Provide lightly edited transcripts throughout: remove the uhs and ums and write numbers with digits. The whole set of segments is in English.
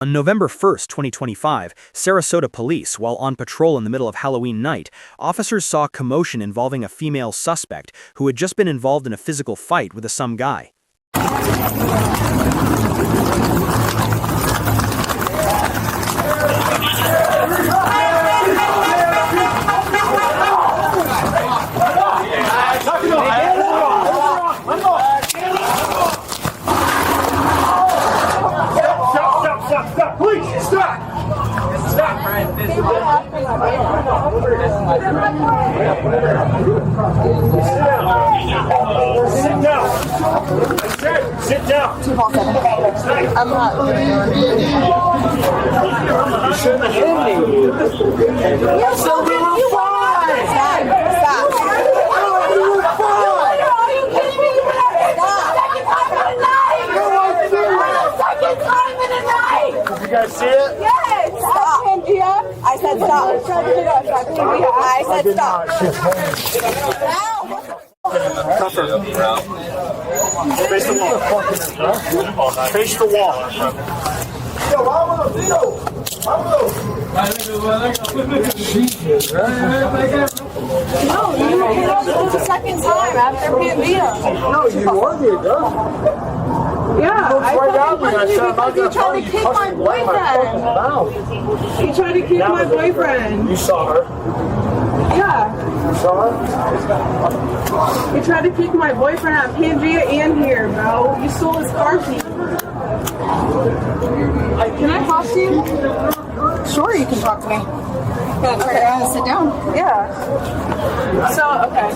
On November 1st, 2025, Sarasota police, while on patrol in the middle of Halloween night, officers saw commotion involving a female suspect who had just been involved in a physical fight with some guy. Stop! Please, stop! Stop! Sit down! Sit down! I'm not. You shouldn't have hit me. You're so good. You fine. Stop. You were fine. Are you kidding me? Second time in a night! Did you guys see it? Yes! Stop, Pangia! I said stop. I said stop. Tougher. Face the wall. Face the wall. No, you hit us for the second time after Pangia. No, you were the adult. Yeah, I because you tried to kick my boyfriend. You tried to kick my boyfriend. You saw her? Yeah. You saw her? You tried to kick my boyfriend at Pangea and here, bro. You stole his car keys. Can I talk to you? Sure, you can talk to me. Okay, sit down. Yeah. So, okay.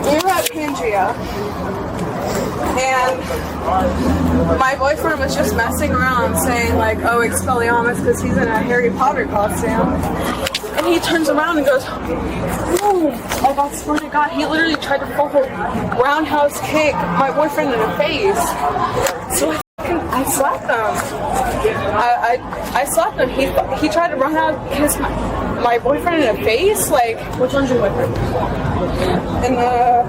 We were at Pangea. And my boyfriend was just messing around saying like, oh, Expelliarmus, because he's in a Harry Potter costume. And he turns around and goes, oh, I swear to God, he literally tried to full roundhouse kick my boyfriend in the face. So I slapped him. I slapped him. He tried to run out kiss my boyfriend in the face. Like, which one's your boyfriend? In the...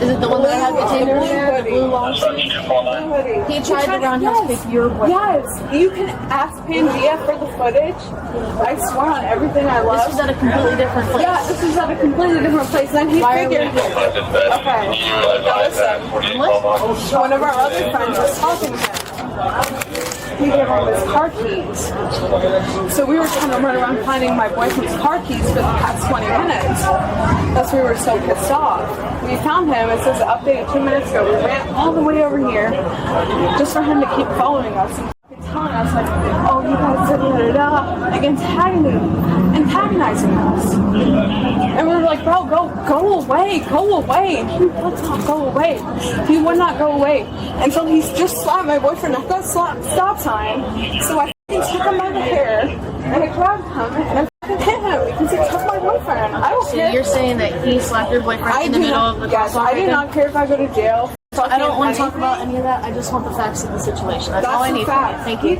Is it the one that had the tape over there? The blue long sleeve? He tried to roundhouse kick your boyfriend. Yes, you can ask Pangea for the footage. I swear on everything I love. This was at a completely different place. Yeah, this was at a completely different place. Then he figured. Okay, now listen. One of our other friends was talking to him. He gave him his car keys. So we were trying to run around finding my boyfriend's car keys for the past 20 minutes. That's why we were so pissed off. We found him. It says updated 2 minutes ago. We ran all the way over here just for him to keep following us and telling us like, oh, you guys da-da-da-da, like antagonizing us. And we were like, bro, go away. And he would not go away. He would not go away until he just slapped my boyfriend at that stop sign. So I took him by the hair and I grabbed him and I hit him because he took my boyfriend. I don't care. So you're saying that he slapped your boyfriend in the middle of the crosswalk? I do not care if I go to jail. So I don't want to talk about any of that. I just want the facts of the situation. That's all I need from you. Thank you.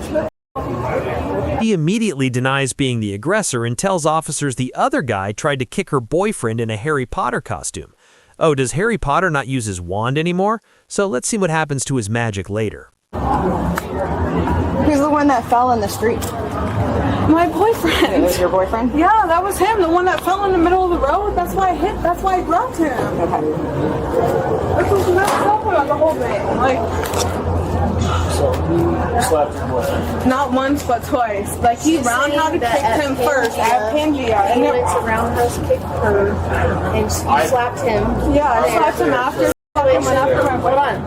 He immediately denies being the aggressor and tells officers the other guy tried to kick her boyfriend in a Harry Potter costume. Oh, does Harry Potter not use his wand anymore? So let's see what happens to his magic later. Who's the one that fell in the street? My boyfriend. It was your boyfriend? Yeah, that was him, the one that fell in the middle of the road. That's why I grabbed him. Okay. This was messed up about the whole thing. Like, So you slapped your boyfriend? Not once, but twice. Like, he roundhouse kicked him first at Pangea. He went to roundhouse kick her, and you slapped him. Yeah, I slapped him after. Hold on.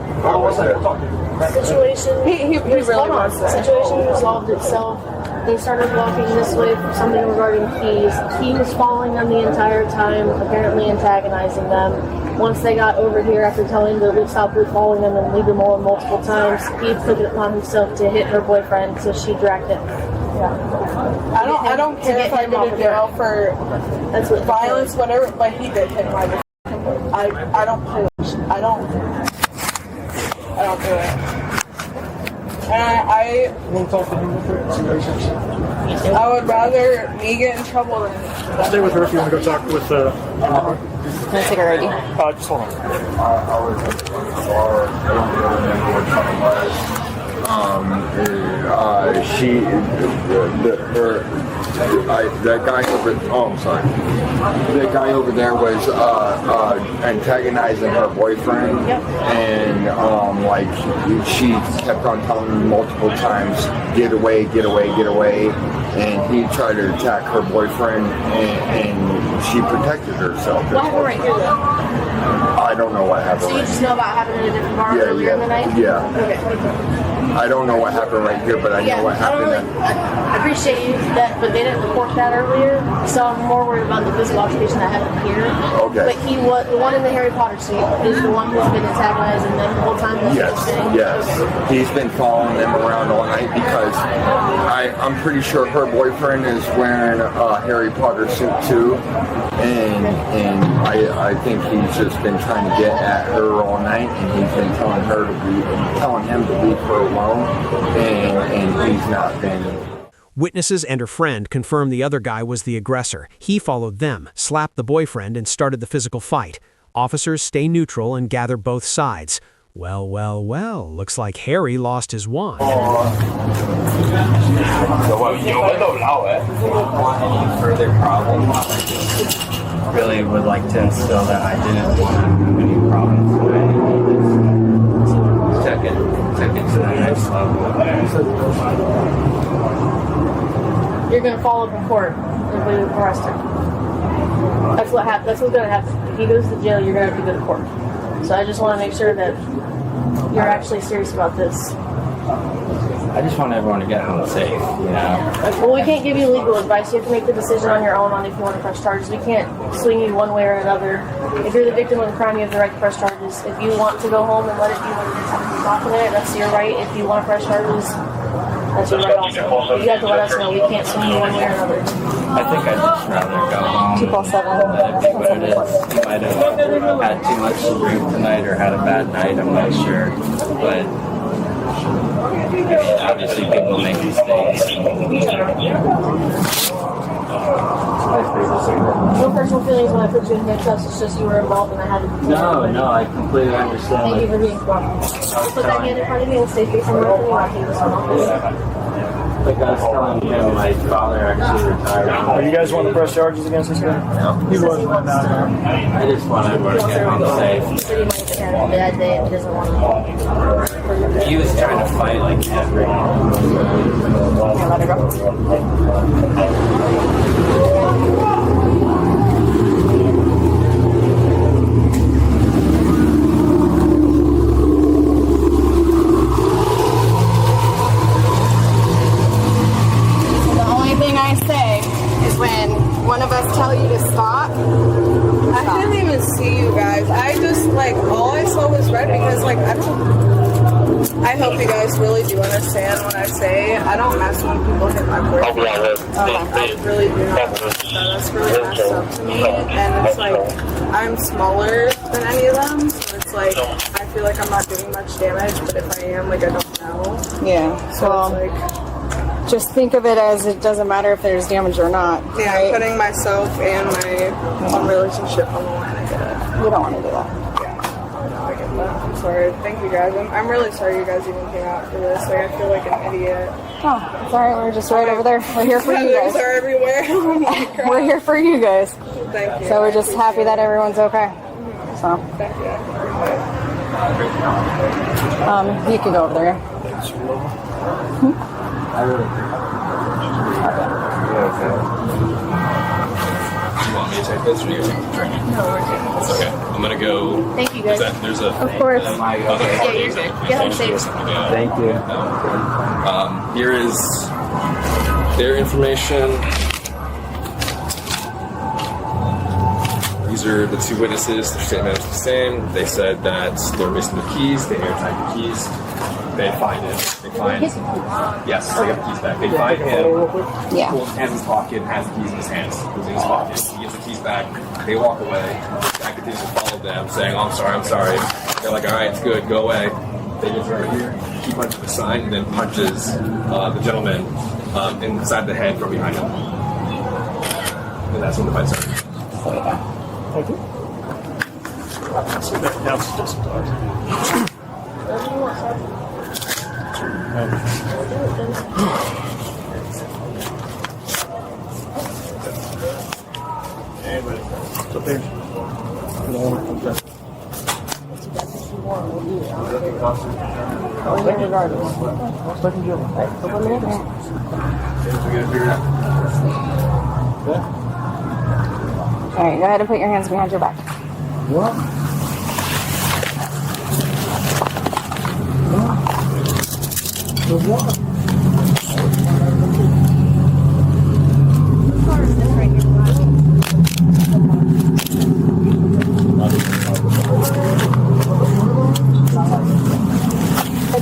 Situation. He really was. Situation resolved itself. They started walking this way for something regarding keys. He was following them the entire time, apparently antagonizing them. Once they got over here, after telling them to stop following them and leave them alone multiple times, he took it upon himself to hit her boyfriend, so she dragged him. Yeah. I don't care if I go to jail for violence, whatever, but he did hit my boyfriend. I don't play. I don't do it. And I would rather me get in trouble than... I'll stay with her if you want to go talk with... Can I take her ID? Just hold on. that guy over. Oh, I'm sorry. The guy over there was antagonizing her boyfriend, and like she kept on telling him multiple times, "Get away, get away, get away." And he tried to attack her boyfriend, and she protected herself. What happened right here, though? I don't know what happened. So you just know about happening in a different bar earlier in the night? Yeah. Okay. I don't know what happened right here, but I know what happened. I appreciate you that, but they didn't report that earlier, so I'm more worried about the physical altercation that happened here. Okay. But he was the one in the Harry Potter suite is the one who's been antagonizing them the whole time. Yes, yes. Okay. He's been following them around all night because I'm pretty sure her boyfriend is wearing a Harry Potter suit too, and I think he's just been trying to get at her all night, and he's been telling him to leave her alone. And he's not been. Witnesses and her friend confirmed the other guy was the aggressor. He followed them, slapped the boyfriend, and started the physical fight. Officers stay neutral and gather both sides. Well, looks like Harry lost his wand. Any further problems? I just really would like to instill that I didn't want any problems today. Take it to the next level. You're gonna fall up in court if we arrest him. That's what happens. That's what's gonna happen. If he goes to jail, you're gonna have to go to court. So I just want to make sure that you're actually serious about this. I just want everyone to get home safe, you know. Well, we can't give you legal advice. You have to make the decision on your own on if you want to press charges. We can't swing you one way or another. If you're the victim of a crime, you have the right to press charges. If you want to go home and let it be what it is after you document it, that's your right. If you want to press charges, that's your right also. But you have to let us know. We can't swing you one way or another. I think I'd just rather go home. 2+7. But it be what it is. You might have had too much to drink tonight or had a bad night, I'm not sure. But obviously people make mistakes. No personal feelings when I put you in handcuffs. It's just you were involved and I had to. No, I completely understand. Thank you for being cooperative. Put that hand in front of me and stay facing the road. I'll take this one off. Like I was telling him, my father actually retired. Oh, you guys want to press charges against this guy? No. He wasn't. I just want everyone to get home safe. He said he might have had a bad day and he doesn't want to. He was trying to fight like everyone. Let her go. I say is when one of us tell you to stop. I didn't even see you guys. I just all I saw was red because I hope you guys really do understand when I say I don't mess when people hit my boyfriend. I really do not mess with that. That's really messed up to me. And it's I'm smaller than any of them, so it's I feel like I'm not doing much damage, but if I am, I don't know. Yeah. So it's just think of it as it doesn't matter if there's damage or not. yeah, right? I'm putting myself and my relationship on the line. I get it. You don't want to do that. No, I get that. I'm sorry. Thank you guys. I'm really sorry you guys even came out for this. I feel like an idiot. Oh, it's alright. We're just right over there. We're here for you guys. Feathers are everywhere. Oh my God. We're here for you guys. Thank you. So we're just happy that everyone's okay. So. Thank you. You can go over there. I really You want me to take this or you take the drink? No, we're taking this. Okay, I'm gonna go. Thank you guys. There's a. Of course. Okay. Yeah, you're good. Get home safe. Thank you. Here is their information. These are the two witnesses. Their statement is the same. They said that they're missing the keys. They airtight the keys. They find it. They find. Yes, they got the keys back. They find him. Yeah. Pulls his hands in his pocket and has the keys in his hands. Goes in his pocket. He gives the keys back. They walk away. The guy continues to follow them, saying, "Oh, I'm sorry." They're like, "All right, it's good. Go away." They get over here. He punches the sign and then punches the gentleman inside the head from behind him. And that's when the fight started. Thank you. Now it's just All right, go ahead and put your hands behind your back. What? Hey,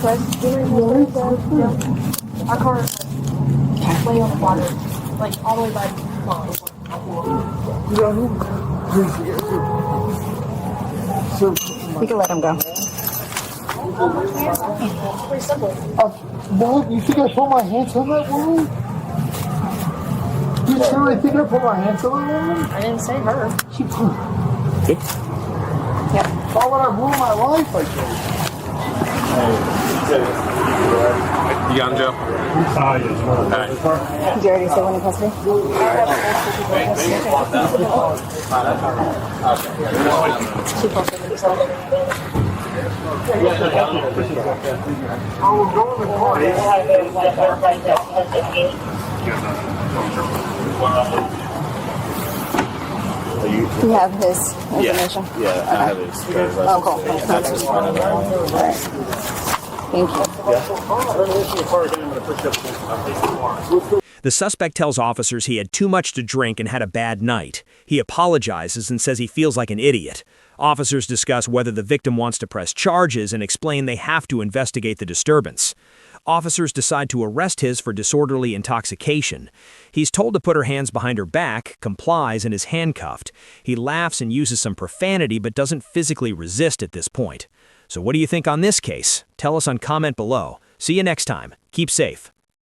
Chris, our car is way on the water, like all the way by the pond. You can let him go. Pretty simple. What? You think I put my hands on that woman? You really think I put my hands on that woman? I didn't say her. Yep. Why would I ruin my life like this? You got him, Joe? Did you already say one in custody? You have his information? Yeah, I have his. Oh, cool. That's his phone number. All right. Thank you. The suspect tells officers he had too much to drink and had a bad night. He apologizes and says he feels like an idiot. Officers discuss whether the victim wants to press charges and explain they have to investigate the disturbance. Officers decide to arrest his for disorderly intoxication. He's told to put her hands behind her back, complies, and is handcuffed. He laughs and uses some profanity but doesn't physically resist at this point. So what do you think on this case? Tell us on comment below. See you next time. Keep safe.